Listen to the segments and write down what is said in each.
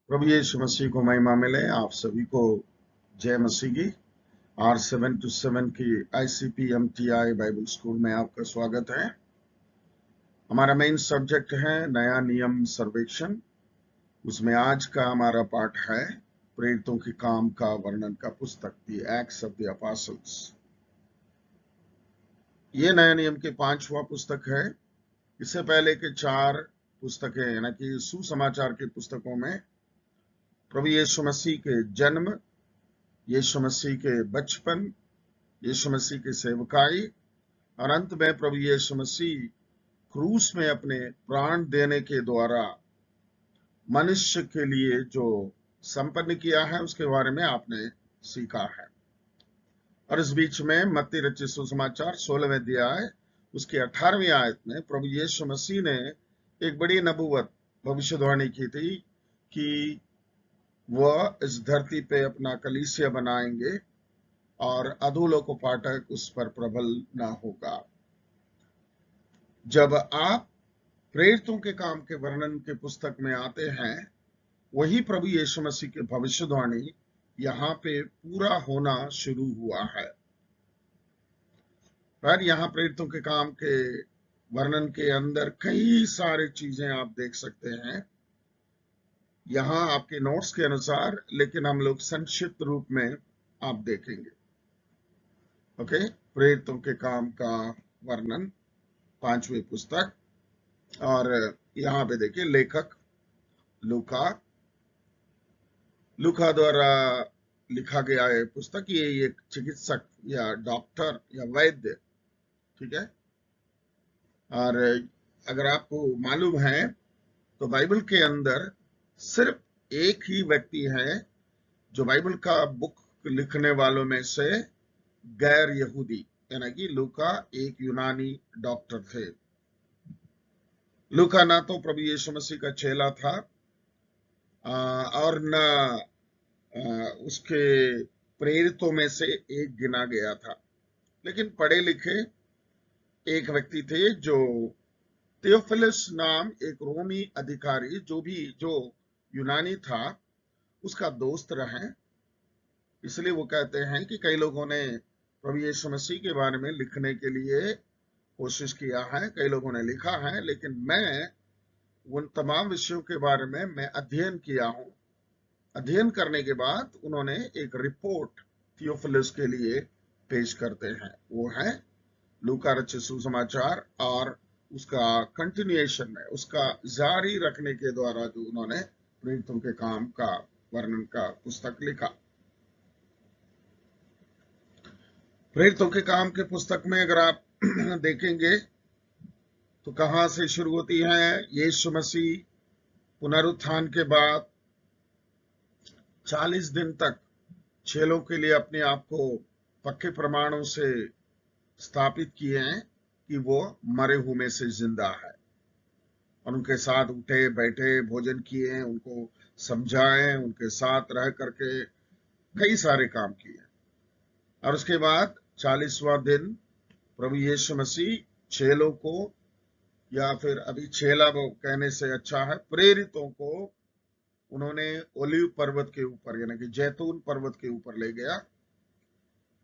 प्रभु यीशु मसीह को महिमा मिले। आप सभी को जय मसीह की। R727 की ICP-MTI बाइबल स्कूल में आपका स्वागत है। हमारा मेन सब्जेक्ट है नया नियम सर्वेक्षण। उसमें आज का हमारा पाठ है प्रेरितों के काम का वर्णन का पुस्तक, the acts of the apostles. ये नया नियम के 5वां पुस्तक है। इससे पहले के 4 पुस्तकें यानी कि सुसमाचार की पुस्तकों में प्रभु यीशु मसीह के जन्म, यीशु मसीह के बचपन, यीशु मसीह की सेवकाई और अंत में प्रभु यीशु मसीह क्रूस में अपने प्राण देने के द्वारा मनुष्य के लिए जो संपन्न किया है उसके बारे में आपने सीखा है। और इस बीच में मत्ती रचित सुसमाचार 16वें अध्याय उसकी 18वीं आयत में प्रभु यीशु मसीह ने एक बड़ी नबूवत भविष्यवाणी की थी कि वह इस धरती पे अपना कलीसिया बनाएंगे और अधोलोकपाटक उस पर प्रबल न होगा। जब आप प्रेरितों के काम के वर्णन के पुस्तक में आते हैं, वही प्रभु यीशु मसीह की भविष्यवाणी यहाँ पे पूरा होना शुरू हुआ है। पर यहाँ प्रेरितों के काम के वर्णन के अंदर कई सारी चीजें आप देख सकते हैं यहाँ आपके नोट्स के अनुसार, लेकिन हम लोग संक्षिप्त रूप में आप देखेंगे। ओके, प्रेरितों के काम का वर्णन 5वीं पुस्तक। और यहाँ पे देखिए लेखक लूका द्वारा लिखा गया है पुस्तक। ये एक चिकित्सक या डॉक्टर या वैद्य, ठीक है। और अगर आपको मालूम है तो बाइबल के अंदर सिर्फ एक ही व्यक्ति है जो बाइबल का बुक लिखने वालों में से गैर यहूदी, यानी कि लूका एक यूनानी डॉक्टर थे। लूका ना तो प्रभु यीशु मसीह का चेला था और न उसके प्रेरितों में से एक गिना गया था, लेकिन पढ़े लिखे एक व्यक्ति थे जो थियोफिलस नाम एक रोमी अधिकारी जो यूनानी था उसका दोस्त रहे। इसलिए वो कहते हैं कि कई लोगों ने प्रभु यीशु मसीह के बारे में लिखने के लिए कोशिश किया है, कई लोगों ने लिखा है, लेकिन मैं उन तमाम विषयों के बारे में मैं अध्ययन किया हूं। अध्ययन करने के बाद उन्होंने एक रिपोर्ट थियोफिलस के लिए पेश करते हैं। वो है लूका रचित सुसमाचार और उसका कंटिन्यूएशन में, उसका जारी रखने के द्वारा जो उन्होंने प्रेरितों के काम का वर्णन का पुस्तक लिखा। प्रेरितों के काम के पुस्तक में अगर आप देखेंगे तो कहां से शुरू होती है। यीशु मसीह पुनरुत्थान के बाद 40 दिन तक चेलों के लिए अपने आप को पक्के प्रमाणों से स्थापित किए हैं कि वो मरे हुए में से जिंदा है, और उनके साथ उठे बैठे भोजन किए, उनको समझाए, उनके साथ रह करके कई सारे काम किए। और उसके बाद 40वां दिन प्रभु यीशु मसीह चेलों को, या फिर अभी चेला कहने से अच्छा है, प्रेरितों को उन्होंने ओलिव पर्वत के ऊपर यानी कि जैतून पर्वत के ऊपर ले गया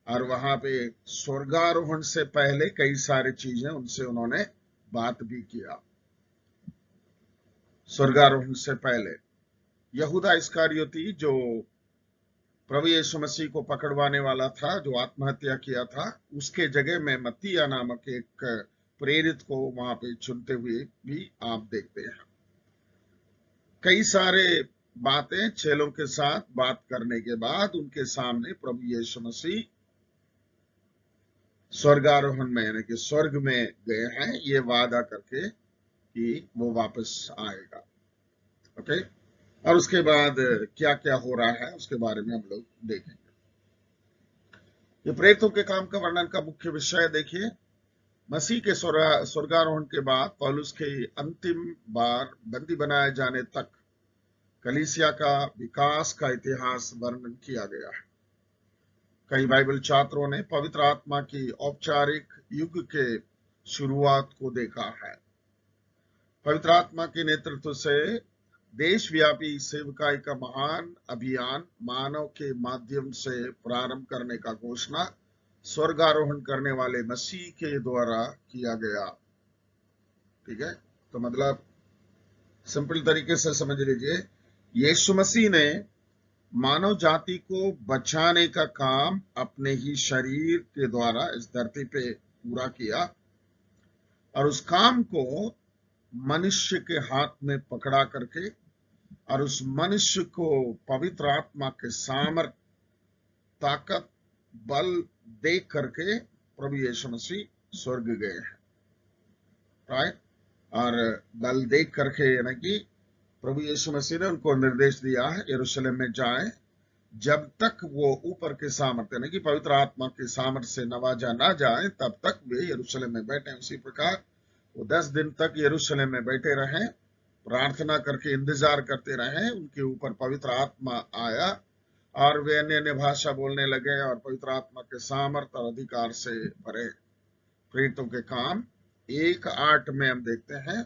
और वहां पे स्वर्गारोहण से पहले कई सारी चीजें उनसे उन्होंने बात भी किया। स्वर्गारोहण से पहले यहूदा इस्करियोती जो प्रभु यीशु मसीह को पकड़वाने वाला था, जो आत्महत्या किया था, उसके जगह में मत्तिया नामक एक प्रेरित को वहां पे चुनते हुए भी आप देखते हैं। कई सारे बातें चेलों के साथ बात करने के बाद उनके सामने प्रभु यीशु मसीह स्वर्गारोहण में यानी कि स्वर्ग में गए हैं, ये वादा करके कि वो वापस आएगा। ओके, और उसके बाद क्या क्या हो रहा है उसके बारे में हम लोग देखेंगे। ये प्रेरितों के काम का वर्णन का मुख्य विषय देखिए। मसीह के स्वर्गारोहण के बाद पौलुस के अंतिम बार बंदी बनाए जाने तक कलीसिया का विकास का इतिहास वर्णन किया गया है। कई बाइबल छात्रों ने पवित्र आत्मा की औपचारिक युग के शुरुआत को देखा है। पवित्र आत्मा के नेतृत्व से देशव्यापी सेवकाई का महान अभियान मानव के माध्यम से प्रारंभ करने का घोषणा स्वर्गारोहण करने वाले मसीह के द्वारा किया गया। ठीक है, तो मतलब सिंपल तरीके से समझ लीजिए, यीशु मसीह ने मानव जाति को बचाने का काम अपने ही शरीर के द्वारा इस धरती पे पूरा किया, और उस काम को मनुष्य के हाथ में पकड़ा करके और उस मनुष्य को पवित्र आत्मा के सामर्थ, ताकत, बल दे करके प्रभु यीशु मसीह स्वर्ग गए हैं। राइट, और बल देख करके यानी कि प्रभु यीशु मसीह ने उनको निर्देश दिया है यरूशलेम में जाएं, जब तक वो ऊपर के सामर्थ्य यानी कि पवित्र आत्मा के सामर्थ्य से नवाजा ना जाए तब तक वे यरूशलेम में बैठे। उसी प्रकार वो 10 दिन तक यरूशलेम में बैठे रहे, प्रार्थना करके इंतजार करते रहे। उनके ऊपर पवित्र आत्मा आया और वे अन्य अन्य भाषा बोलने लगे और पवित्र आत्मा के सामर्थ्य और अधिकार से भरे। प्रेरितों के काम 1:8 में हम देखते हैं,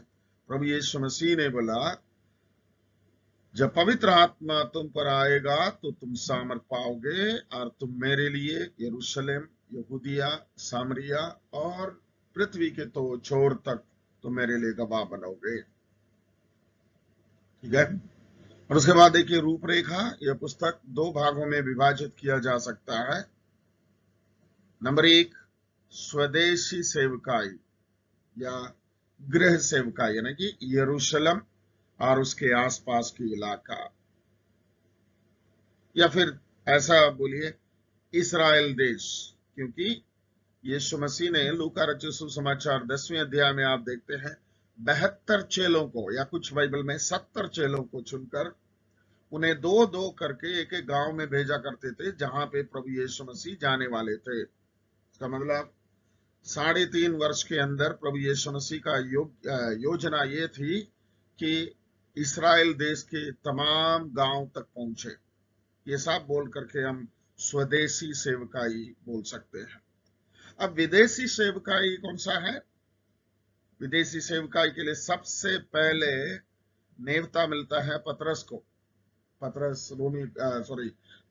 प्रभु यीशु मसीह ने बोला, जब पवित्र आत्मा तुम पर आएगा तो तुम सामर्थ पाओगे और तुम मेरे लिए यरूशलेम, यहूदिया, सामरिया और पृथ्वी के तो छोर तक तुम मेरे लिए गवाह बनोगे। ठीक है, और उसके बाद देखिए रूपरेखा। यह पुस्तक 2 भागों में विभाजित किया जा सकता है। नंबर 1, स्वदेशी सेवकाई या गृह सेवकाई यानी कि यरूशलेम और उसके आसपास के इलाका, या फिर ऐसा बोलिए इस्राएल देश, क्योंकि यीशु मसीह ने लूका रचित सुसमाचार 10वें अध्याय में आप देखते हैं 72 चेलों को, या कुछ बाइबल में 70 चेलों को चुनकर उन्हें 2-2 करके एक एक गांव में भेजा करते थे जहां पे प्रभु यीशु मसीह जाने वाले थे। इसका मतलब 3.5 वर्ष के अंदर प्रभु यीशु मसीह का योजना ये थी कि इस्राएल देश के तमाम गांव तक पहुंचे। ये सब बोल करके हम स्वदेशी सेवकाई बोल सकते हैं। अब विदेशी सेवकाई कौन सा है? विदेशी सेवकाई के लिए सबसे पहले नेवता मिलता है पतरस को। पतरस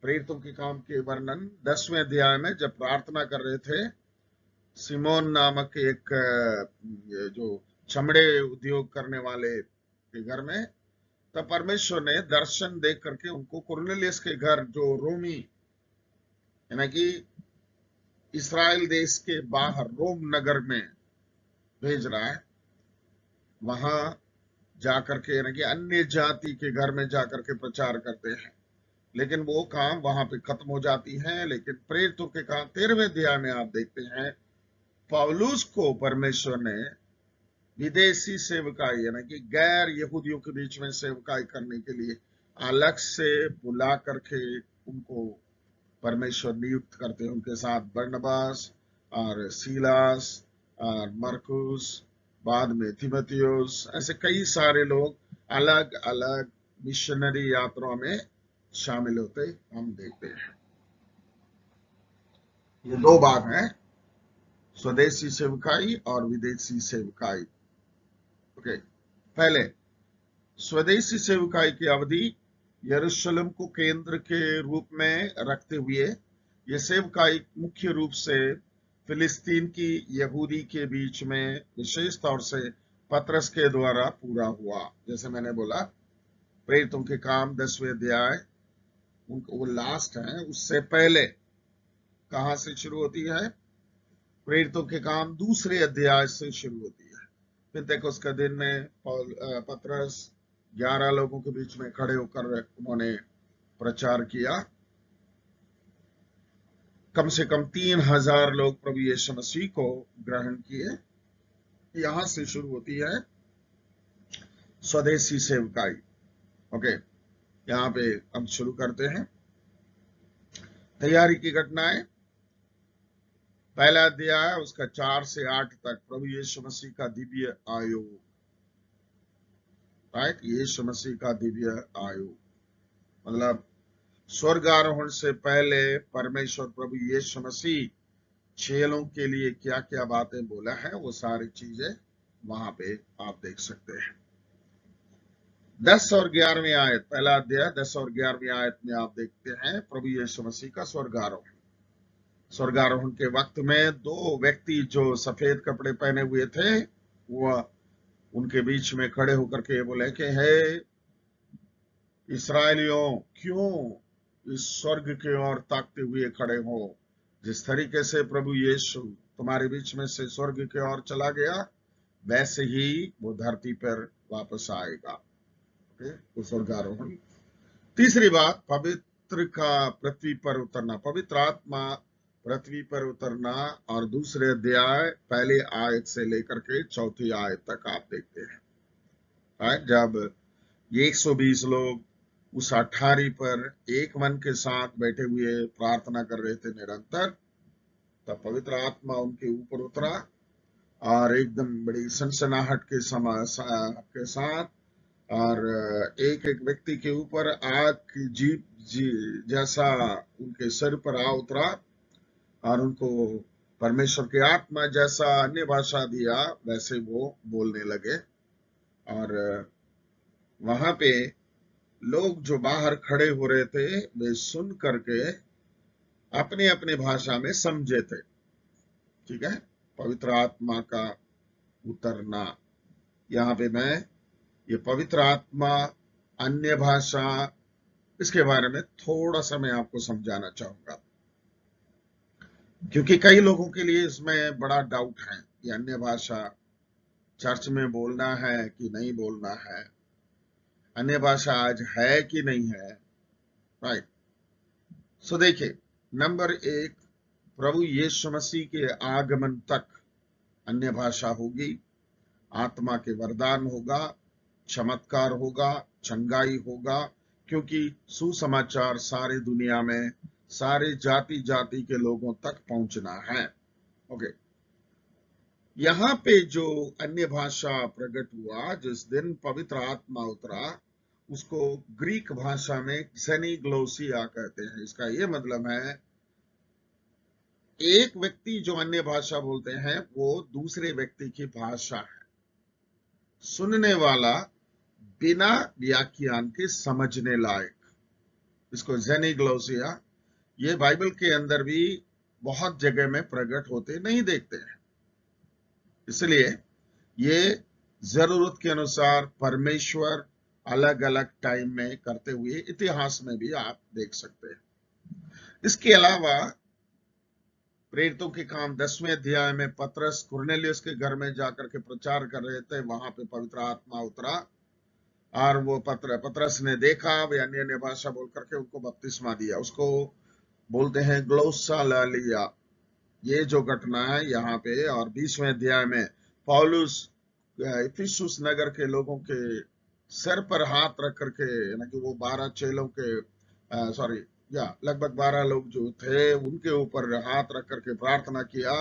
प्रेरितों के काम के वर्णन 10वें अध्याय में जब प्रार्थना कर रहे थे सिमोन नामक एक जो चमड़े उद्योग करने वाले के घर में, तब परमेश्वर ने दर्शन देख करके उनको कुरनेलियस के घर, जो रोमी यानी कि इस्राएल देश के बाहर रोम नगर में भेज रहा है, वहां जाकर के यानी कि अन्य जाति के घर में जाकर के प्रचार करते हैं। लेकिन वो काम वहां पे खत्म हो जाती है। लेकिन प्रेरितों के काम 13वें अध्याय में आप देखते हैं पौलुस को परमेश्वर ने विदेशी सेवकाई यानी कि गैर यहूदियों के बीच में सेवकाई करने के लिए अलग से बुला करके उनको परमेश्वर नियुक्त करते हैं। उनके साथ बरनबास और सीलास और मरकुस, बाद में तीमुथियुस, ऐसे कई सारे लोग अलग अलग मिशनरी यात्राओं में शामिल होते हम देखते हैं। ये 2 भाग हैं, स्वदेशी सेवकाई और विदेशी सेवकाई। ओके, पहले स्वदेशी सेवकाई की अवधि यरूशलेम को केंद्र के रूप में रखते हुए यह सेवकाई मुख्य रूप से फिलिस्तीन की यहूदी के बीच में विशेष तौर से पतरस के द्वारा पूरा हुआ। जैसे मैंने बोला प्रेरितों के काम 10वें अध्याय वो लास्ट है, उससे पहले कहां से शुरू होती है? प्रेरितों के काम 2 अध्याय से शुरू होती है। पेंतेकोस्त का दिन में पतरस 11 लोगों के बीच में खड़े होकर उन्होंने प्रचार किया। कम से कम 3000 लोग प्रभु यीशु मसीह को ग्रहण किए। यहां से शुरू होती है स्वदेशी सेवकाई। ओके, यहां पे हम शुरू करते हैं तैयारी की घटनाएं। पहला अध्याय उसका 4 से 8 तक प्रभु यीशु मसीह का दिव्य आयोग। राइट, यीशु मसीह का दिव्य आयोग मतलब स्वर्गारोहण से पहले परमेश्वर प्रभु यीशु मसीह चेलों के लिए क्या क्या बातें बोला है, वो सारी चीजें वहां पे आप देख सकते हैं। 10 और 11वीं आयत, पहला अध्याय 10 और 11वीं आयत में आप देखते हैं प्रभु यीशु मसीह का स्वर्गारोहण। स्वर्गारोहण के वक्त में दो व्यक्ति जो सफेद कपड़े पहने हुए थे, वो उनके बीच में खड़े होकर के बोले कि हे इस्राएलियों, क्यों इस स्वर्ग की ओर ताकते हुए खड़े हो? जिस तरीके से प्रभु यीशु तुम्हारे बीच में से स्वर्ग की ओर चला गया, वैसे ही वो धरती पर वापस आएगा। वो स्वर्गारोहण। तीसरी बात, पवित्र का पृथ्वी पर उतरना, पवित्र आत्मा पृथ्वी पर उतरना, और दूसरे अध्याय पहले आयत से लेकर के चौथी आयत तक आप देखते हैं। जब ये 120 लोग उस अठारी पर एक मन के साथ बैठे हुए प्रार्थना कर रहे थे निरंतर, तब पवित्र आत्मा उनके ऊपर उतरा और एकदम बड़ी सनसनाहट के साथ, और एक एक व्यक्ति के ऊपर आग की जीप जैसा उनके सिर पर आ उतरा, और उनको परमेश्वर की आत्मा जैसा अन्य भाषा दिया, वैसे वो बोलने लगे। और वहां पे लोग जो बाहर खड़े हो रहे थे, वे सुन करके अपने अपने भाषा में समझे थे। ठीक है, पवित्र आत्मा का उतरना। यहाँ पे मैं ये पवित्र आत्मा, अन्य भाषा, इसके बारे में थोड़ा सा मैं आपको समझाना चाहूंगा, क्योंकि कई लोगों के लिए इसमें बड़ा डाउट है कि अन्य भाषा चर्च में बोलना है कि नहीं बोलना है, अन्य भाषा आज है कि नहीं है। राइट। सो देखिए, नंबर 1, प्रभु यीशु मसीह के आगमन तक अन्य भाषा होगी, आत्मा के वरदान होगा, चमत्कार होगा, चंगाई होगा, क्योंकि सुसमाचार सारी दुनिया में सारे जाति जाति के लोगों तक पहुंचना है। ओके, यहां पे जो अन्य भाषा प्रकट हुआ, जिस दिन पवित्र आत्मा उतरा, उसको ग्रीक भाषा में ज़ेनीग्लोसिया कहते हैं। इसका ये मतलब है, एक व्यक्ति जो अन्य भाषा बोलते हैं वो दूसरे व्यक्ति की भाषा है, सुनने वाला बिना व्याख्यान के समझने लायक। इसको ज़ेनीग्लोसिया, ये बाइबल के अंदर भी बहुत जगह में प्रकट होते नहीं देखते हैं, इसलिए ये जरूरत के अनुसार परमेश्वर अलग अलग टाइम में करते हुए इतिहास में भी आप देख सकते हैं। इसके अलावा प्रेरितों के काम 10वें अध्याय में पतरस कुरनेलियुस के घर में जाकर के प्रचार कर रहे थे, वहां पे पवित्र आत्मा उतरा, और वो पतरस ने देखा, वे अन्य अन्य भाषा बोल करके उनको बपतिस्मा दिया। उसको बोलते हैं ग्लोसालालिया, ये जो घटना है यहाँ पे। और 20वें अध्याय में पौलुस इफिसुस नगर के लोगों के सर पर हाथ रख करके, यानी कि वो 12 चेलों के सॉरी लगभग 12 लोग जो थे, उनके ऊपर हाथ रख करके प्रार्थना किया,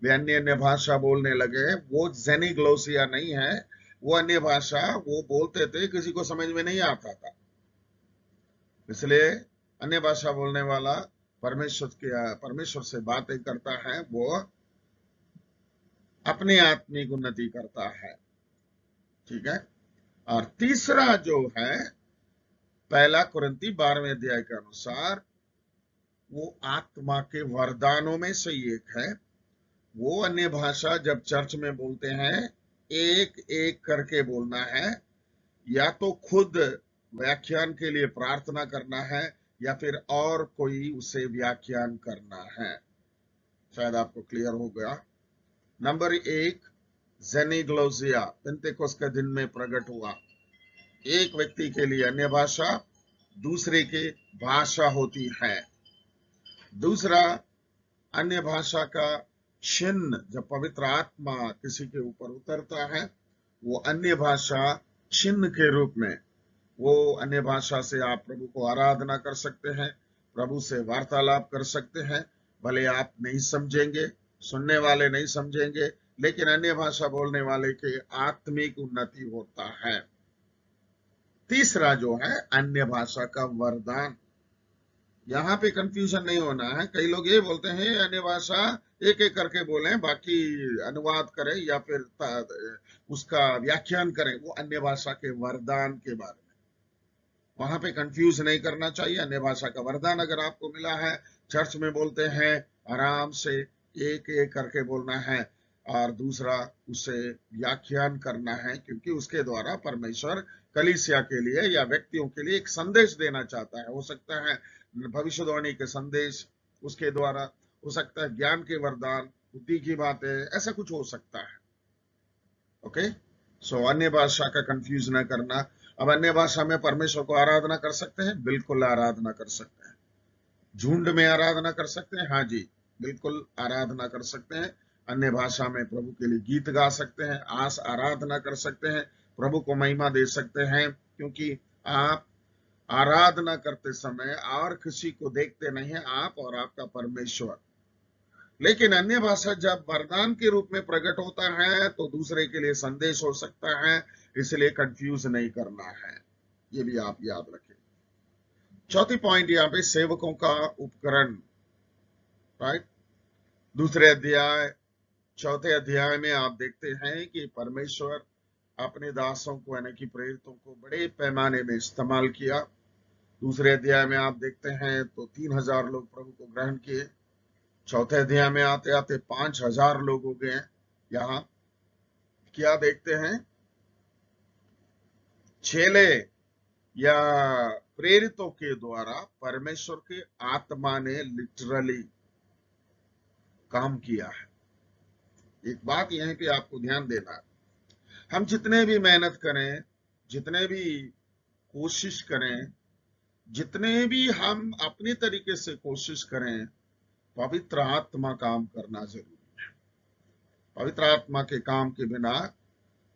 वे अन्य अन्य भाषा बोलने लगे। वो ज़ेनीग्लोसिया नहीं है, वो अन्य भाषा वो बोलते थे, किसी को समझ में नहीं आता था। इसलिए अन्य भाषा बोलने वाला परमेश्वर से बातें करता है, वो अपनी आत्मिक उन्नति करता है। ठीक है। और तीसरा जो है, पहला कुरिन्ती 12वें अध्याय के अनुसार, वो आत्मा के वरदानों में से एक है। वो अन्य भाषा जब चर्च में बोलते हैं, एक एक करके बोलना है, या तो खुद व्याख्यान के लिए प्रार्थना करना है, या फिर और कोई उसे व्याख्यान करना है। शायद आपको क्लियर हो गया। नंबर 1, ज़ेनीग्लोसिया पेंतेकोस्त के दिन में प्रकट हुआ। एक व्यक्ति के लिए अन्य भाषा, दूसरे की भाषा होती है। दूसरा, अन्य भाषा का चिन्ह, जब पवित्र आत्मा किसी के ऊपर उतरता है, वो अन्य भाषा चिन्ह के रूप में, वो अन्य भाषा से आप प्रभु को आराधना कर सकते हैं, प्रभु से वार्तालाप कर सकते हैं। भले आप नहीं समझेंगे, सुनने वाले नहीं समझेंगे, लेकिन अन्य भाषा बोलने वाले के आत्मिक उन्नति होता है। तीसरा जो है, अन्य भाषा का वरदान। यहाँ पे कंफ्यूजन नहीं होना है। कई लोग ये बोलते हैं अन्य भाषा एक एक करके बोलें, बाकी अनुवाद करें या फिर उसका व्याख्यान करें वो अन्य भाषा के वरदान के बारे में। वहां पे कंफ्यूज नहीं करना चाहिए। अन्य भाषा का वरदान अगर आपको मिला है, चर्च में बोलते हैं, आराम से एक एक करके बोलना है, और दूसरा उसे व्याख्यान करना है, क्योंकि उसके द्वारा परमेश्वर कलीसिया के लिए या व्यक्तियों के लिए एक संदेश देना चाहता है। हो सकता है भविष्यवाणी के संदेश उसके द्वारा, हो सकता है ज्ञान के वरदान, बुद्धि की बातें, ऐसा कुछ हो सकता है। ओके, सो अन्य भाषा का कंफ्यूज ना करना। अब अन्य भाषा में परमेश्वर को आराधना कर सकते हैं, बिल्कुल आराधना कर सकते हैं। झुंड में आराधना कर सकते हैं, हाँ जी, बिल्कुल आराधना कर सकते हैं। अन्य भाषा में प्रभु के लिए गीत गा सकते हैं, आस आराधना कर सकते हैं, प्रभु को महिमा दे सकते हैं, क्योंकि आप आराधना करते समय और किसी को देखते नहीं है, आप और आपका परमेश्वर। लेकिन अन्य भाषा जब वरदान के रूप में प्रकट होता है तो दूसरे के लिए संदेश हो सकता है, इसलिए कंफ्यूज नहीं करना है, ये भी आप याद रखें। चौथी पॉइंट यहाँ पे सेवकों का उपकरण, राइट। दूसरे अध्याय चौथे अध्याय में आप देखते हैं कि परमेश्वर अपने दासों को यानी कि प्रेरितों को बड़े पैमाने में इस्तेमाल किया। दूसरे अध्याय में आप देखते हैं तो 3000 लोग प्रभु को ग्रहण किए। चौथे अध्याय में आते आते 5000 लोग हो गए। यहाँ क्या देखते हैं, चेले या प्रेरितों के द्वारा परमेश्वर के आत्मा ने लिटरली काम किया है। एक बात यहीं पे आपको ध्यान देना है, हम जितने भी मेहनत करें, जितने भी कोशिश करें, जितने भी हम अपने तरीके से कोशिश करें, पवित्र आत्मा काम करना जरूरी है। पवित्र आत्मा के काम के बिना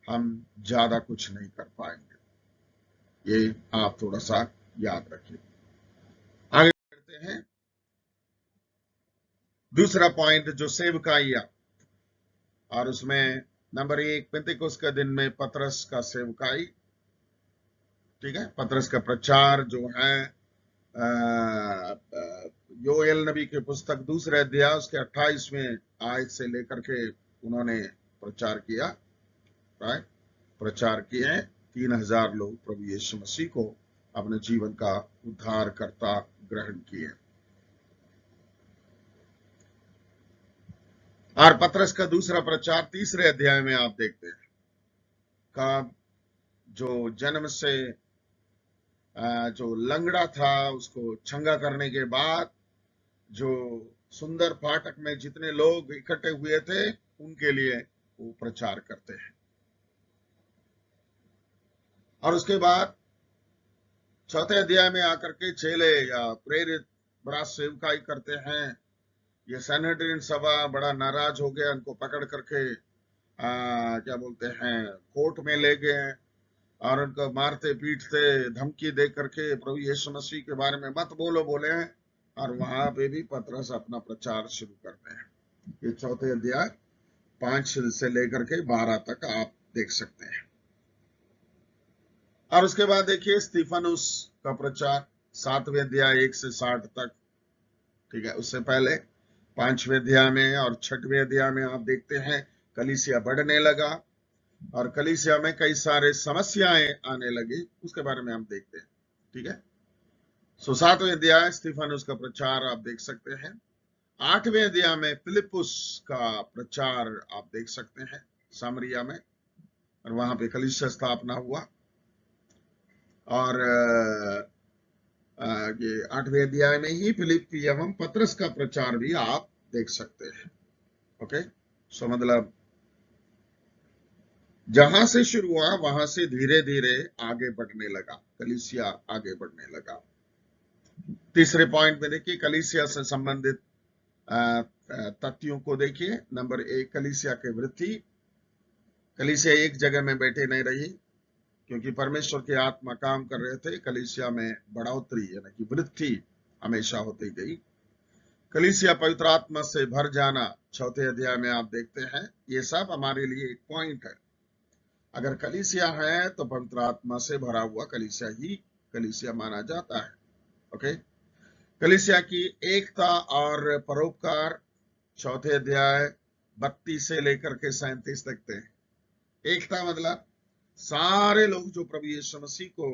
हम ज्यादा कुछ नहीं कर पाएंगे, ये आप थोड़ा सा याद रखिए। आगे बढ़ते हैं। दूसरा पॉइंट जो सेवकाइया, और उसमें नंबर 1 पेंतिकोस्त के दिन में पतरस का सेवकाई, ठीक है। पतरस का प्रचार जो है योएल नबी की पुस्तक दूसरे अध्याय उसके 28वें आयत से लेकर के उन्होंने प्रचार किया, राइट। प्रचार किए, 3000 लोग प्रभु यीशु मसीह को अपने जीवन का उद्धारकर्ता ग्रहण किए। और पतरस का दूसरा प्रचार तीसरे अध्याय में आप देखते हैं, का जो जन्म से जो लंगड़ा था उसको चंगा करने के बाद जो सुंदर फाटक में जितने लोग इकट्ठे हुए थे उनके लिए वो प्रचार करते हैं। और उसके बाद चौथे अध्याय में आकर के चेले या प्रेरित बड़ा सेवकाई करते हैं। ये सैनेड्रिन सभा बड़ा नाराज हो गया, उनको पकड़ करके क्या बोलते हैं, कोर्ट में ले गए और उनको मारते पीटते धमकी दे करके प्रभु यीशु मसीह के बारे में मत बोलो बोले हैं, और वहां पे भी पतरस अपना प्रचार शुरू करते हैं। ये चौथे अध्याय 5 से लेकर के 12 तक आप देख सकते हैं। और उसके बाद देखिए स्तीफनुस का प्रचार 7वें अध्याय 1 से 60 तक, ठीक है। उससे पहले 5वें अध्याय में और 6वें अध्याय में आप देखते हैं कलीसिया बढ़ने लगा और कलीसिया में कई सारे समस्याएं आने लगी, उसके बारे में हम देखते हैं, ठीक है। सो 7वें अध्याय स्तीफनुस का प्रचार आप देख सकते हैं। 8वें अध्याय में फिलिपुस का प्रचार आप देख सकते हैं सामरिया में, और वहां पे कलीसिया स्थापना हुआ। और ये 8वें अध्याय में ही फिलिप्पी एवं पतरस का प्रचार भी आप देख सकते हैं। ओके, सो मतलब जहां से शुरू हुआ वहां से धीरे धीरे आगे बढ़ने लगा, कलीसिया आगे बढ़ने लगा। तीसरे पॉइंट में देखिए कलीसिया से संबंधित तथ्यों को देखिए। नंबर 1, कलीसिया की वृद्धि। कलीसिया एक जगह में बैठे नहीं रही, क्योंकि परमेश्वर की आत्मा काम कर रहे थे। कलीसिया में बढ़ोतरी यानी कि वृद्धि हमेशा होती गई। कलीसिया पवित्र आत्मा से भर जाना 4थे अध्याय में आप देखते हैं। ये सब हमारे लिए एक पॉइंट है। अगर कलीसिया है तो पवित्र आत्मा से भरा हुआ कलीसिया ही कलीसिया माना जाता है। ओके, कलीसिया की एकता और परोपकार चौथे अध्याय 32 से लेकर के 37 तक थे। एकता मतलब सारे लोग जो प्रभु यीशु मसीह को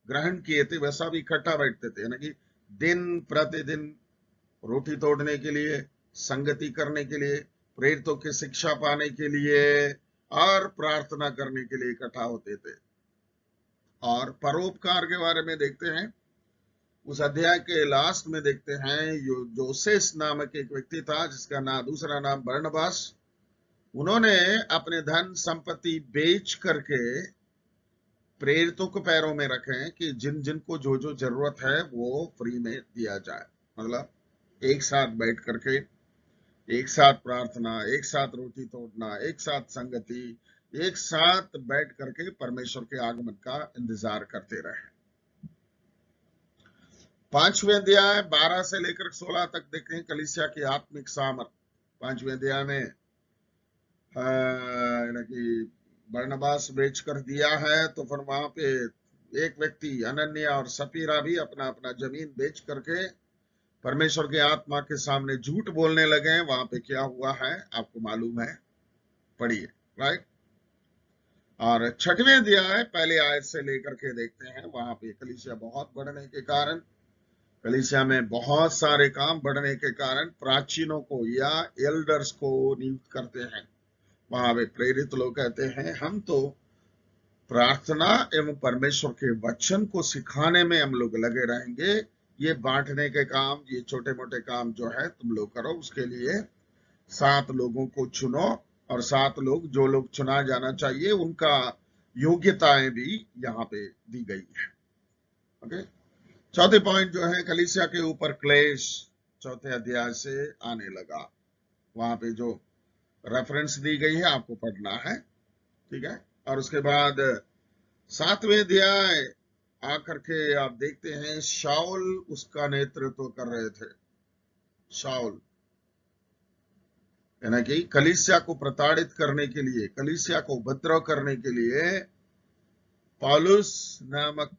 ग्रहण किए थे वह सब इकट्ठा बैठते थे, यानी कि दिन प्रतिदिन रोटी तोड़ने के लिए, संगति करने के लिए, प्रेरितों की शिक्षा पाने के लिए और प्रार्थना करने के लिए इकट्ठा होते थे। और परोपकार के बारे में देखते हैं, उस अध्याय के लास्ट में देखते हैं जोसेस नामक एक व्यक्ति था जिसका नाम, दूसरा नाम बरनबास। उन्होंने अपने धन संपत्ति बेच करके प्रेरितों को पैरों में रखें कि जिन जिन को जो जो जरूरत है वो फ्री में दिया जाए। मतलब एक साथ बैठ करके, एक साथ प्रार्थना, एक साथ रोटी तोड़ना, एक साथ संगति, एक साथ बैठ करके परमेश्वर के आगमन का इंतजार करते रहे। 5वें अध्याय 12 से लेकर 16 तक देखें कलीसिया की आत्मिक सामर्थ। 5वें अध्याय में कि बरनबास बेच कर दिया है, तो फिर वहां पे एक व्यक्ति अनन्या और सपीरा भी अपना अपना जमीन बेच करके परमेश्वर के आत्मा के सामने झूठ बोलने लगे। वहां पे क्या हुआ है आपको मालूम है, पढ़िए, राइट। और 6वें अध्याय पहले आयत से लेकर के देखते हैं, वहां पे कलीसिया बहुत बढ़ने के कारण, कलीसिया में बहुत सारे काम बढ़ने के कारण प्राचीनों को या एल्डर्स को नियुक्त करते हैं। वहां पे प्रेरित लोग कहते हैं हम तो प्रार्थना एवं परमेश्वर के वचन को सिखाने में हम लोग लगे रहेंगे, ये बांटने के काम, ये छोटे मोटे काम जो है तुम लोग करो। उसके लिए 7 लोगों को चुनो और 7 लोग, जो लोग चुना जाना चाहिए उनका योग्यताएं भी यहाँ पे दी गई है। ओके, चौथे पॉइंट जो है कलीसिया के ऊपर क्लेश, चौथे अध्याय से आने लगा। वहां पे जो रेफरेंस दी गई है आपको पढ़ना है, ठीक है। और उसके बाद 7वें अध्याय आकर के आप देखते हैं शाऊल उसका नेतृत्व कर रहे थे। शाऊल यानी कि कलीसिया को प्रताड़ित करने के लिए, कलीसिया को उपद्रव करने के लिए पौलुस नामक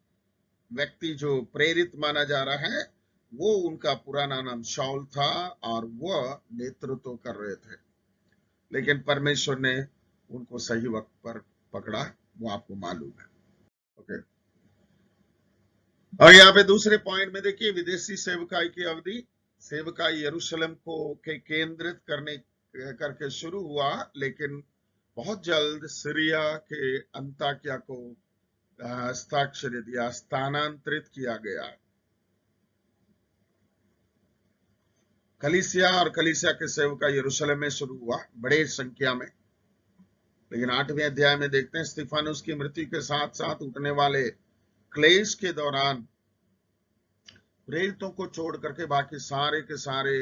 व्यक्ति जो प्रेरित माना जा रहा है, वो उनका पुराना नाम शाऊल था और वह नेतृत्व कर रहे थे। लेकिन परमेश्वर ने उनको सही वक्त पर पकड़ा, वो आपको मालूम है। ओके, और यहाँ पे दूसरे पॉइंट में देखिए विदेशी सेवकाई की अवधि। सेवकाई यरूशलेम को के केंद्रित करके शुरू हुआ, लेकिन बहुत जल्द सीरिया के अंताकिया को हस्ताक्षरित या स्थानांतरित किया गया। कलीसिया और कलीसिया के सेवका यरूशलेम में शुरू हुआ बड़े संख्या में, लेकिन 8वें अध्याय में देखते हैं स्तिफानुस की मृत्यु के साथ साथ उठने वाले क्लेश के दौरान प्रेरितों को छोड़ करके बाकी सारे के सारे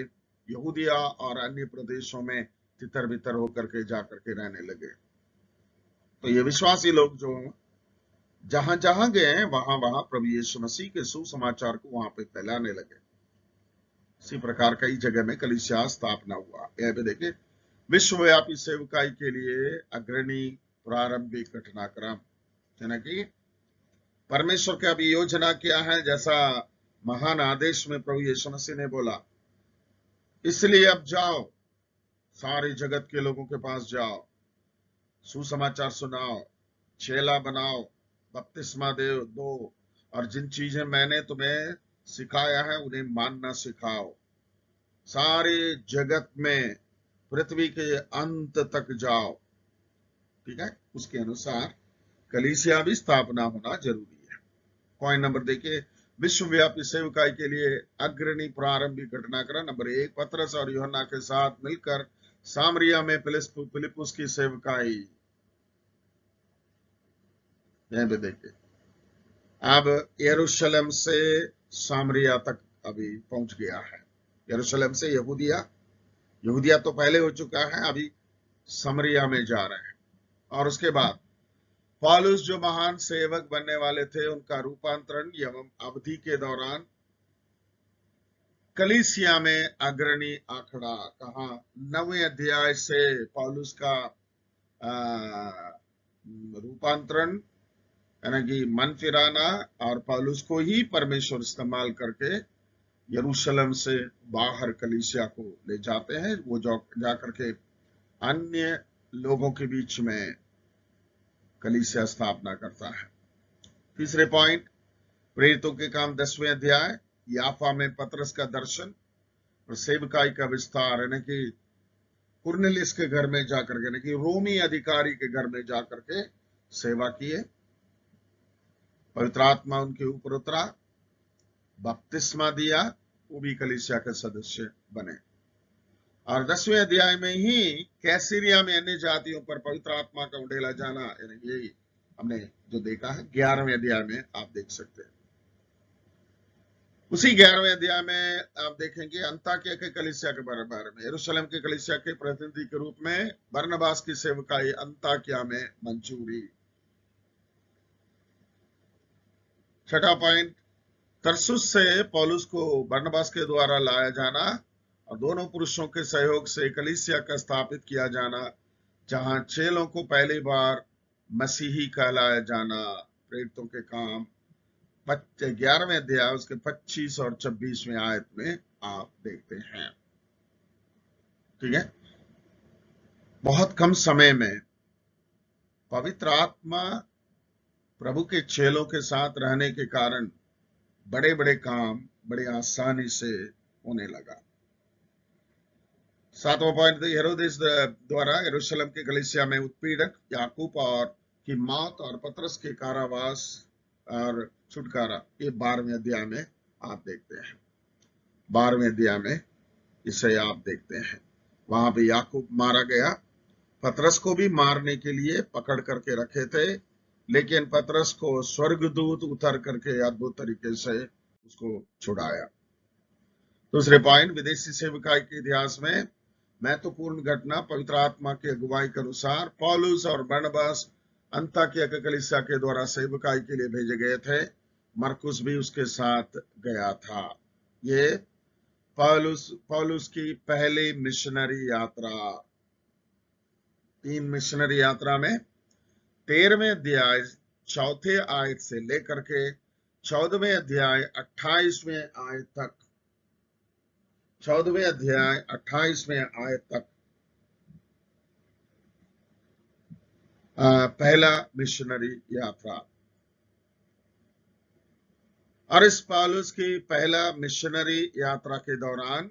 यहूदिया और अन्य प्रदेशों में तितर बितर होकर के जाकर के रहने लगे। तो ये विश्वासी लोग जो जहां जहां गए वहां वहां प्रभु यीशु मसीह के सुसमाचार को वहां पे फैलाने लगे। इसी प्रकार कई जगह में कलीसिया स्थापना हुआ। यह पे देखिए विश्वव्यापी सेवकाई के लिए अग्रणी प्रारंभिक घटनाक्रम, यानी कि परमेश्वर की अभी योजना क्या है, जैसा महान आदेश में प्रभु यीशु मसीह ने बोला, इसलिए अब जाओ, सारे जगत के लोगों के पास जाओ, सुसमाचार सुनाओ, चेला बनाओ, बपतिस्मा दो और जिन चीजें मैंने तुम्हें सिखाया है उन्हें मानना सिखाओ। सारे जगत में पृथ्वी के अंत तक जाओ, ठीक है। उसके अनुसार कलीसिया भी स्थापना होना जरूरी है। पॉइंट नंबर देखिए विश्वव्यापी सेवकाई के लिए अग्रणी प्रारंभिक घटनाक्रम। नंबर 1, पतरस और यूहन्ना के साथ मिलकर सामरिया में फिलिप्पुस की सेवकाई। यहां पे देखिए अब यरूशलेम से सामरिया तक अभी पहुंच गया है। यरूशलेम से यहूदिया तो पहले हो चुका है, अभी सामरिया में जा रहे हैं। और उसके बाद पौलुस जो महान सेवक बनने वाले थे उनका रूपांतरण एवं अवधि के दौरान कलीसिया में अग्रणी आंकड़ा कहा। 9वें अध्याय से पौलुस का रूपांतरण यानी कि मन फिराना और पौलुस को ही परमेश्वर इस्तेमाल करके यरूशलेम से बाहर कलीसिया को ले जाते हैं, वो जाकर के अन्य लोगों के बीच में कलीसिया स्थापना करता है। तीसरे पॉइंट, प्रेरितों के काम 10वें अध्याय, याफा में पतरस का दर्शन और सेवकाई का विस्तार, यानी कि कुरनेलियस के घर में जाकर के, यानी कि रोमी अधिकारी के घर में जाकर के सेवा किए, पवित्र आत्मा उनके ऊपर उतरा, बपतिस्मा दिया, वो भी कलीसिया के सदस्य बने। और 10वें अध्याय में ही कैसरिया में अन्य जातियों पर पवित्र आत्मा का उंडेला जाना, यानी यही हमने जो देखा है 11वें अध्याय में आप देख सकते हैं। उसी 11वें अध्याय में आप देखेंगे अंताकिया के कलीसिया के बारे में, यरूशलेम के कलीसिया के प्रतिनिधि के रूप में बरनबास की सेवकाई अंताकिया में मंजूरी। छठा पॉइंट, तरसुस से पौलुस को बरनबास के द्वारा लाया जाना और दोनों पुरुषों के सहयोग से कलीसिया का स्थापित किया जाना, जहां चेलों को पहली बार मसीही कहलाया जाना। प्रेरितों के काम 11वें अध्याय उसके 25 और 26वें आयत में आप देखते हैं। ठीक है, बहुत कम समय में पवित्र आत्मा प्रभु के चेलों के साथ रहने के कारण बड़े बड़े काम बड़े आसानी से होने लगा। 7वां पॉइंट, हेरोदेस द्वारा यरूशलेम के कलीसिया में उत्पीड़क, याकूब और की मौत और पतरस के कारावास और छुटकारा, ये 12वें अध्याय में आप देखते हैं। 12वें अध्याय में इसे आप देखते हैं। वहां पे याकूब मारा गया, पतरस को भी मारने के लिए पकड़ करके रखे थे, लेकिन पतरस को स्वर्गदूत उतर करके अद्भुत तरीके से उसको छुड़ाया। दूसरे पॉइंट, विदेशी सेवकाई के इतिहास में महत्वपूर्ण घटना, पवित्र आत्मा की अगुवाई के अनुसार पौलुस और बरनबास अंताकिया के कलीसिया के द्वारा सेवकाई के लिए भेजे गए थे। मरकुस भी उसके साथ गया था। ये पौलुस की पहली मिशनरी यात्रा। 3 मिशनरी यात्रा में 13वें अध्याय 4थे आयत से लेकर के 14वें अध्याय 28वें आयत तक, 14वें अध्याय 28वें आयत तक पहला मिशनरी यात्रा। और इस पौलुस की पहला मिशनरी यात्रा के दौरान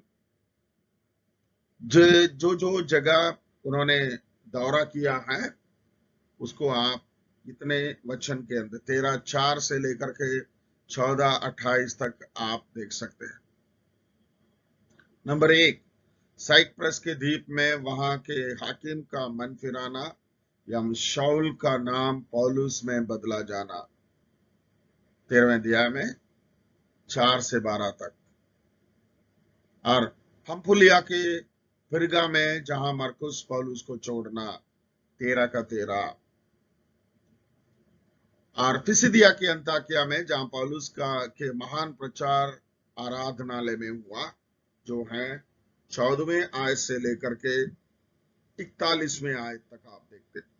जो जगह उन्होंने दौरा किया है उसको आप इतने वचन के अंदर 13:4 से लेकर के 14:28 तक आप देख सकते हैं। नंबर 1, साइप्रस के द्वीप में वहां के हाकिम का मन फिराना या शाऊल का नाम पौलुस में बदला जाना, 13वें अध्याय में 4 से 12 तक। और पंफुलिया के फिरगा में जहां मरकुस पौलुस को छोड़ना, 13 का 13। और पिसिदिया के अंताकिया में जहां पौलुस के महान प्रचार आराधनालय में हुआ, जो है 14वें आयत से लेकर के 41वें आयत तक आप देखते हैं।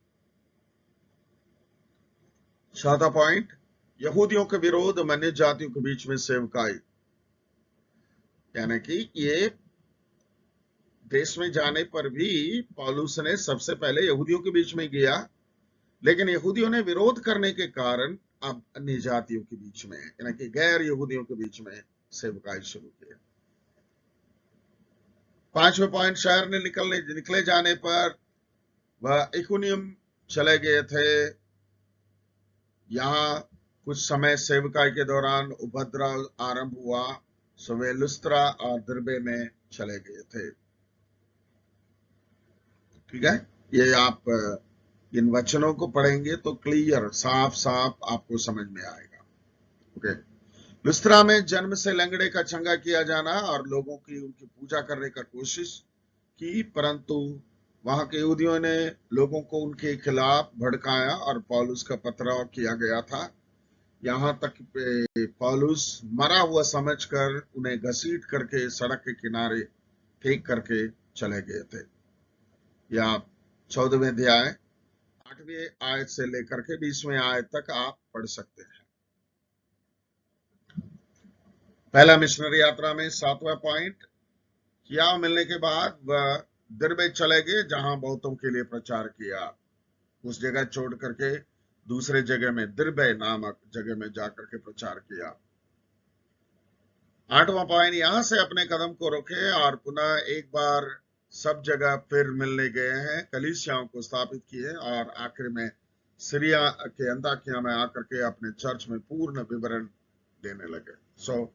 चौथा पॉइंट, यहूदियों के विरोध अन्य जातियों के बीच में सेवकाई, यानी कि ये देश में जाने पर भी पौलुस ने सबसे पहले यहूदियों के बीच में गया, लेकिन यहूदियों ने विरोध करने के कारण अब अन्य जातियों के बीच में, यानी कि गैर यहूदियों के बीच में सेवकाई शुरू की। 5वें पॉइंट, शहर ने निकले जाने पर वह इकुनियम चले गए थे। यहाँ कुछ समय सेवकाई के दौरान उपद्रव आरंभ हुआ, सो वे लुस्त्रा और दिरबे में चले गए थे। ठीक है, ये आप इन वचनों को पढ़ेंगे तो क्लियर साफ साफ आपको समझ में आएगा। ओके, लुस्त्रा में जन्म से लंगड़े का चंगा किया जाना और लोगों की उनकी पूजा करने का कोशिश की, परंतु वहां के यहूदियों ने लोगों को उनके खिलाफ भड़काया और पौलुस का पथराव किया गया था। यहां तक पौलुस मरा हुआ समझकर उन्हें घसीट करके सड़क के किनारे फेंक करके चले गए थे। या 14वें अध्याय 8वें आयत से लेकर के 20वें आयत तक आप पढ़ सकते हैं। पहला मिशनरी यात्रा में 7वां पॉइंट, किया मिलने के बाद वह दिरबे चले गए, जहां बहुतों के लिए प्रचार किया। उस जगह छोड़ करके दूसरे जगह में, दिरबे नामक जगह में जाकर के प्रचार किया। 8वां पॉइंट, यहां से अपने कदम को रोके और पुनः एक बार सब जगह फिर मिलने गए हैं, कलीसियाओं को स्थापित किए और आखिर में सीरिया के अंताकिया में आकर के अपने चर्च में पूर्ण विवरण देने लगे। सो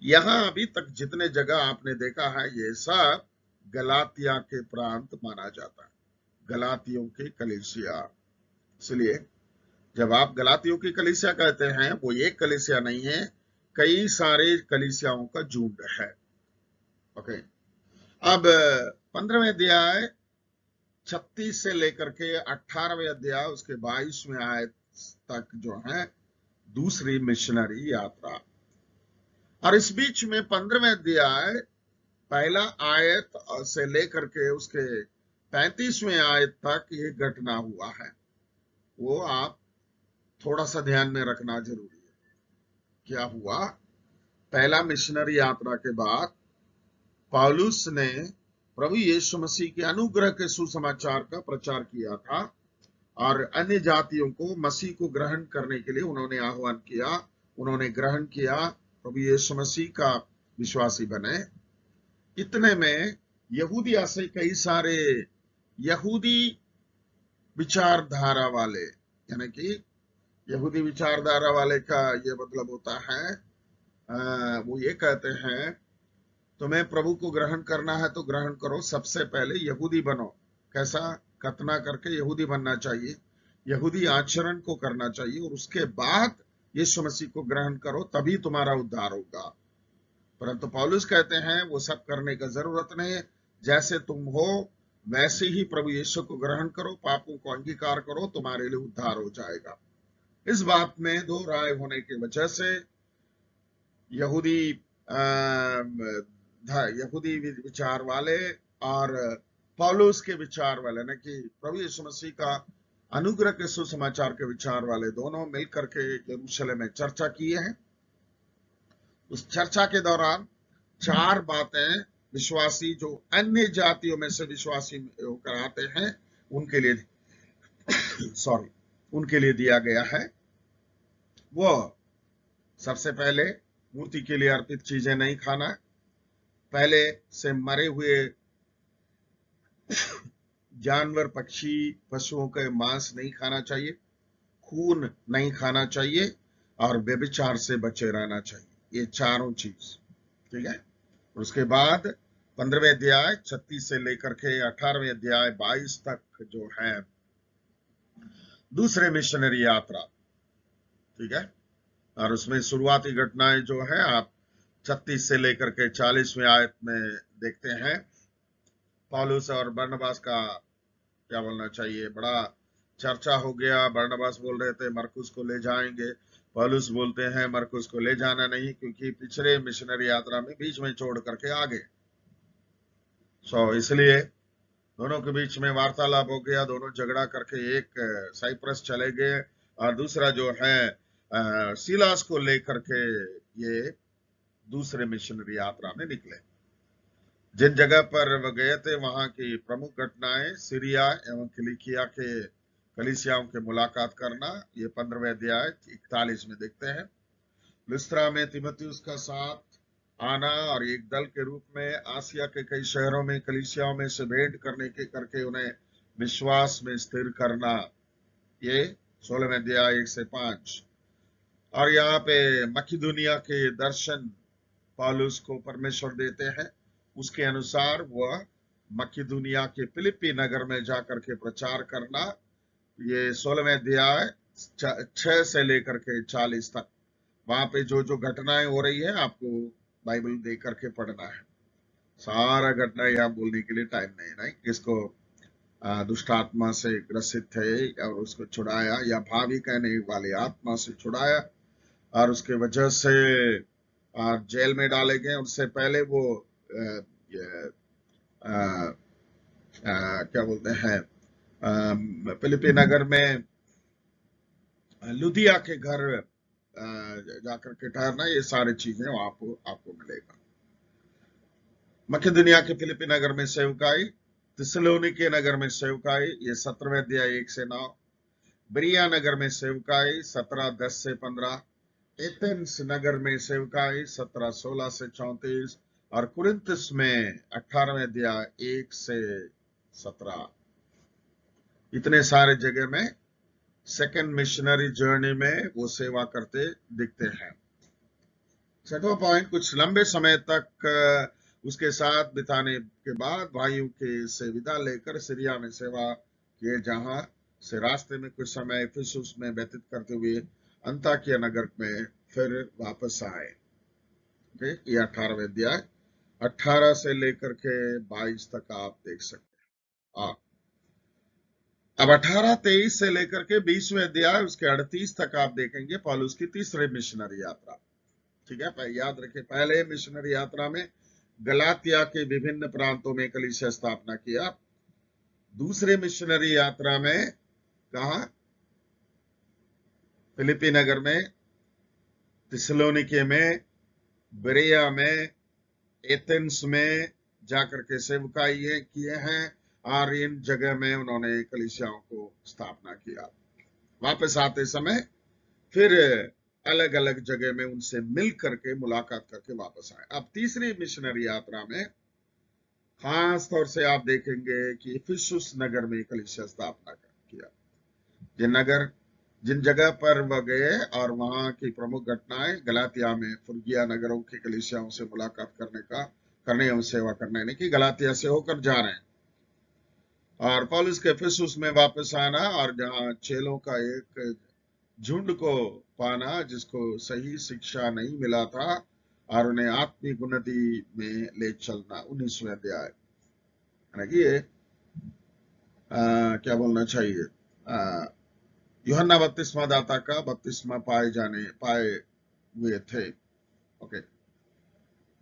यहां अभी तक जितने जगह आपने देखा है, ये सब गलातिया के प्रांत माना जाता है, गलातियों की कलीसिया। इसलिए जब आप गलातियों की कलीसिया कहते हैं, वो एक कलीसिया नहीं है, कई सारे कलीसियाओं का झुंड है। ओके, अब 15वें अध्याय 36 से लेकर के 18वें अध्याय उसके 22वें आयत तक जो है दूसरी मिशनरी यात्रा, और इस बीच में 15वें अध्याय पहला आयत से लेकर के उसके 35वें आयत तक ये घटना हुआ है। वो आप थोड़ा सा ध्यान में रखना जरूरी है। क्या हुआ? पहला मिशनरी यात्रा के बाद पौलुस ने प्रभु यीशु मसीह के अनुग्रह के सुसमाचार का प्रचार किया था और अन्य जातियों को मसीह को ग्रहण करने के लिए उन्होंने आह्वान किया। उन्होंने ग्रहण किया, प्रभु यीशु मसीह का विश्वासी बने। इतने में यहूदिया से कई सारे यहूदी विचारधारा वाले, यानी कि यहूदी विचारधारा वाले का ये मतलब होता है, वो ये कहते हैं तुम्हें प्रभु को ग्रहण करना है तो ग्रहण करो, सबसे पहले यहूदी बनो। कैसा? खतना करके यहूदी बनना चाहिए, यहूदी आचरण को करना चाहिए, और उसके बाद यीशु मसीह को ग्रहण करो, तभी तुम्हारा उद्धार होगा। परंतु पौलुस कहते हैं वो सब करने का जरूरत नहीं है, जैसे तुम हो वैसे ही प्रभु यीशु को ग्रहण करो, पापों को अंगीकार करो, तुम्हारे लिए उद्धार हो जाएगा। इस बात में दो राय होने की वजह से यहूदी यहूदी विचार वाले और पौलुस के विचार वाले, न कि प्रभु यीशु मसीह का अनुग्रह के सुसमाचार के विचार वाले, दोनों मिलकर के यरूशलेम में चर्चा किए हैं। उस चर्चा के दौरान 4 बातें विश्वासी जो अन्य जातियों में से विश्वासी होकर आते हैं उनके लिए उनके लिए दिया गया है। वो सबसे पहले मूर्ति के लिए अर्पित चीजें नहीं खाना, पहले से मरे हुए जानवर, पक्षी, पशुओं के मांस नहीं खाना चाहिए, खून नहीं खाना चाहिए और व्यभिचार से बचे रहना चाहिए। ये चारों चीज, ठीक है। उसके बाद 15वें अध्याय 36 से लेकर के 18वें अध्याय 22 तक जो है दूसरे मिशनरी यात्रा, ठीक है। और उसमें शुरुआती घटनाएं जो है आप 36 से लेकर के 40वें आयत में देखते हैं। पौलुस और बरनबास का क्या बोलना चाहिए, बड़ा चर्चा हो गया। बरनबास बोल रहे थे मरकुस को ले जाएंगे, पौलुस बोलते हैं मरकुस को ले जाना नहीं, क्योंकि पिछले मिशनरी यात्रा में बीच में छोड़ करके आ गए। इसलिए दोनों के बीच में वार्तालाप हो गया, दोनों झगड़ा करके एक साइप्रस चले गए और दूसरा जो है सिलास को लेकर के ये दूसरे मिशनरी यात्रा में निकले। जिन जगह पर वह गए थे वहां की प्रमुख घटनाएं सीरिया एवं किलिकिया के कलीसियाओं के मुलाकात करना, ये 15वें अध्याय 41 में देखते हैं। लुस्त्रा में तीमुथियुस का साथ आना और एक दल के रूप में आसिया के कई शहरों में कलीसियाओं में से भेंट करके उन्हें विश्वास में स्थिर करना, ये 16वें अध्याय 1 से 5। और यहाँ पे मकिदुनिया के दर्शन पौलुस को परमेश्वर देते हैं, उसके अनुसार वह मकिदुनिया के फिलिप्पी नगर में जाकर के प्रचार करना, ये 16वें अध्याय 6 से लेकर के 40 तक। वहां पे जो जो घटनाएं हो रही है आपको बाइबल देख करके पढ़ना है। सारा घटना यहाँ बोलने के लिए टाइम नहीं, किसको दुष्ट आत्मा से ग्रसित थे और उसको छुड़ाया, या भावी कहने वाली आत्मा से छुड़ाया और उसके वजह से जेल में डाले गए। उससे पहले वो क्या बोलते हैं, फिलिप्पी नगर में लुदिया के घर जाकर के ठहरना, ये सारी चीजें वहां पर आपको मिलेगा। मकिदुनिया के फिलिपी नगर में सेवकाई, थिस्सलुनीके नगर में सेवकाई, ये 17वें अध्याय 1 से 9। बिरिया नगर में सेवकाई 17:10 से 15। एथेंस नगर में सेवकाई 17:16 से 34। और कुरिन्थस में 18वें अध्याय 1 से 17। इतने सारे जगह में सेकेंड मिशनरी जर्नी में वो सेवा करते दिखते हैं। छठवां पॉइंट, कुछ लंबे समय तक उसके साथ बिताने के बाद भाइयों के से विदा लेकर सीरिया में सेवा किए, जहां से रास्ते में कुछ समय इफिसुस में व्यतीत करते हुए अंताकिया नगर में फिर वापस आए। ये 18वें अध्याय 18 से लेकर के 22 तक आप देख सकते हैं। अब 18-23 से लेकर के 20वें अध्याय उसके 38 तक आप देखेंगे पौलुस की तीसरी मिशनरी यात्रा। ठीक है, याद रखें, पहले मिशनरी यात्रा में गलातिया के विभिन्न प्रांतों में कलीसिया स्थापना किया। दूसरे मिशनरी यात्रा में कहा, फिलिपी नगर में, थिस्सलुनीके में, बिरिया में, एथेंस में जाकर के सेवकाई किए हैं, और इन जगह में उन्होंने कलीसियाओं को स्थापना किया। वापस आते समय फिर अलग अलग जगह में उनसे मिल करके मुलाकात करके वापस आए। अब तीसरी मिशनरी यात्रा में खास तौर से आप देखेंगे कि इफिसुस नगर में कलीसिया स्थापना किया। जिन जगह पर वह गए और वहां की प्रमुख घटनाएं, गलातिया में फुर्गिया नगरों की कलीसियाओं से मुलाकात करने एवं सेवा करने, यानी कि गलातिया से होकर जा रहे हैं, और पौलुस के इफिसुस में वापस आना, और जहां चेलों का एक झुंड को पाना जिसको सही शिक्षा नहीं मिला था, और उन्हें आत्मिक उन्नति में ले चलना। 19वें अध्याय, ये क्या बोलना चाहिए, यूहन्ना बपतिस्मा दाता का बपतिस्मा पाए हुए थे। ओके,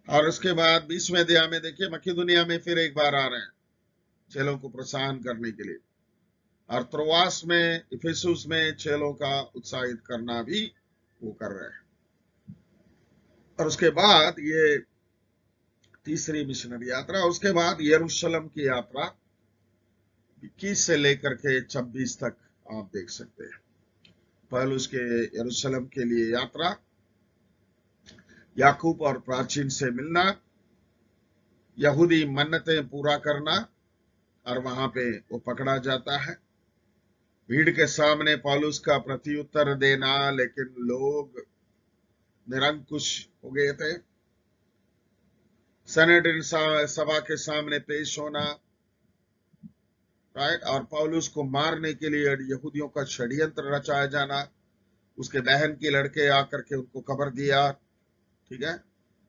और उसके बाद 20वें अध्याय में देखिए, मकिदुनिया में फिर एक बार आ रहे हैं चेलों को प्रोत्साहन करने के लिए, और त्रोआस में, इफिसुस में चेलों का उत्साहित करना भी वो कर रहे हैं। और उसके बाद ये तीसरी मिशनरी यात्रा, उसके बाद यरूशलेम की यात्रा 21 से लेकर के 26 तक आप देख सकते हैं। पौलुस के यरूशलेम के लिए यात्रा, याकूब और प्राचीन से मिलना, यहूदी मन्नतें पूरा करना, और वहां पे वो पकड़ा जाता है। भीड़ के सामने पौलुस का प्रत्युत्तर देना, लेकिन लोग निरंकुश हो गए थे। सनेड्रिन सभा के सामने पेश होना, राइट, और पौलुस को मारने के लिए यहूदियों का षड्यंत्र रचाया जाना, उसके बहन के लड़के आकर के उनको खबर दिया, ठीक है,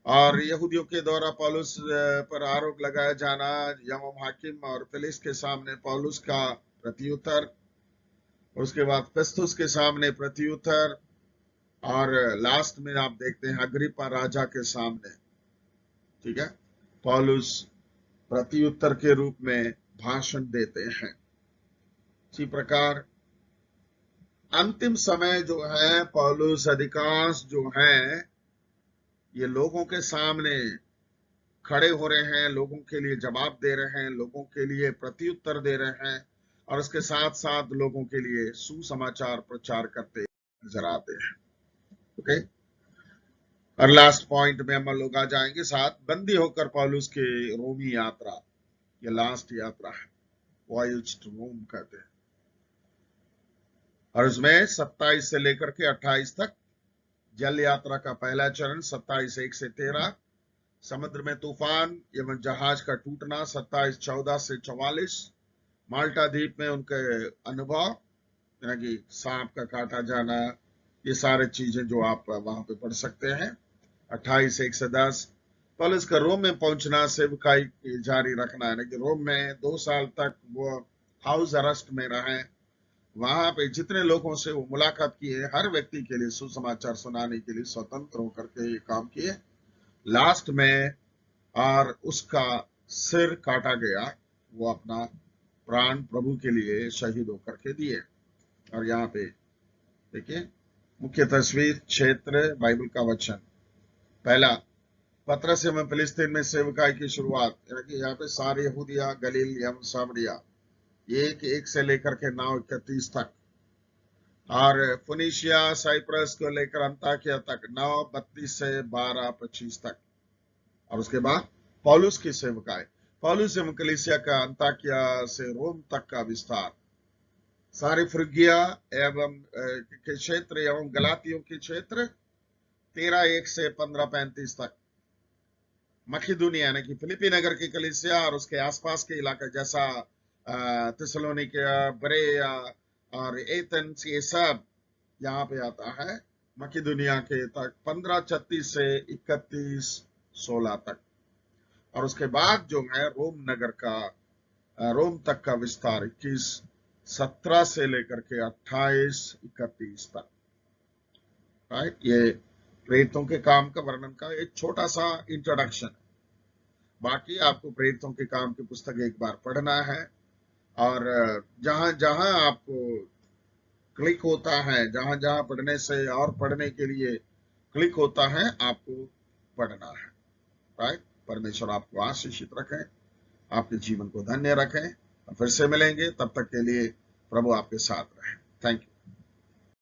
और यहूदियों के द्वारा पौलुस पर आरोप लगाया जाना, यमम हाकिम और फेलिक्स के सामने पौलुस का प्रत्युत्तर, उसके बाद फेस्तुस के सामने प्रत्युत्तर, और लास्ट में आप देखते हैं अग्रिप्पा राजा के सामने, ठीक है, पौलुस प्रत्युत्तर के रूप में भाषण देते हैं। इसी प्रकार अंतिम समय जो है, पौलुस अधिकांश जो है ये लोगों के सामने खड़े हो रहे हैं, लोगों के लिए जवाब दे रहे हैं, लोगों के लिए प्रत्युत्तर दे रहे हैं, और उसके साथ साथ लोगों के लिए सुसमाचार प्रचार करते नजर आते हैं। ओके, और लास्ट पॉइंट में हम लोग आ जाएंगे, साथ बंदी होकर पौलुस के रोमी यात्रा, ये लास्ट यात्रा है, वॉयज टू रोम कहते हैं, और उसमें 27 से लेकर के 28 तक जल यात्रा का पहला चरण, 27:1 से 13, समुद्र में तूफान एवं जहाज का टूटना 27:14 से 44, माल्टा द्वीप में उनके अनुभव, यानी कि सांप का काटा जाना, ये सारे चीजें जो आप वहां पे पढ़ सकते हैं। 28:1 से 10, पौलुस का रोम में पहुंचना, सेवकाई जारी रखना, यानी कि रोम में 2 साल तक वो हाउस अरेस्ट में रहे, वहां पे जितने लोगों से वो मुलाकात किए, हर व्यक्ति के लिए सुसमाचार सुनाने के लिए स्वतंत्र होकर के ये काम किए। लास्ट में और उसका सिर काटा गया, वो अपना प्राण प्रभु के लिए शहीद होकर के दिए। और यहाँ पे देखिए मुख्य तस्वीर, क्षेत्र, बाइबल का वचन। पहला, पतरस में फिलिस्तीन में सेवकाई की शुरुआत, यानी कि यहाँ पे सारे यहूदिया, गलील, यम, सामरिया, एक एक से लेकर के 9:31 तक, और फुनीशिया, साइप्रस को लेकर अंताकिया तक 9:32 से 12:25 तक। और उसके बाद पौलुस की सेवकाई, पौलुस एवं कलीसिया का अंताकिया से रोम तक का विस्तार, सारे फ्रिगिया एवं के क्षेत्र एवं गलातियों के क्षेत्र 13:1 से 15:35 तक। मकिदुनिया यानी कि फिलिपी नगर की कलीसिया और उसके आसपास के इलाके जैसा थिस्सलुनीकिया, बरेया और एथेंस, ये सब यहाँ पे आता है। मकिदुनिया के तक 15:36 से 31:16 तक। और उसके बाद जो है रोम नगर का, रोम तक का विस्तार 21:17 से लेकर के 28:31 तक। राइट, ये प्रेरितों के काम का वर्णन का एक छोटा सा इंट्रोडक्शन है। बाकी आपको प्रेरितों के काम की पुस्तक एक बार पढ़ना है, और जहां जहां आपको क्लिक होता है, जहां जहां पढ़ने से और पढ़ने के लिए क्लिक होता है, आपको पढ़ना है। राइट, परमेश्वर आपको आशीषित रखें, आपके जीवन को धन्य रखें। फिर से मिलेंगे, तब तक के लिए प्रभु आपके साथ रहे। Thank you.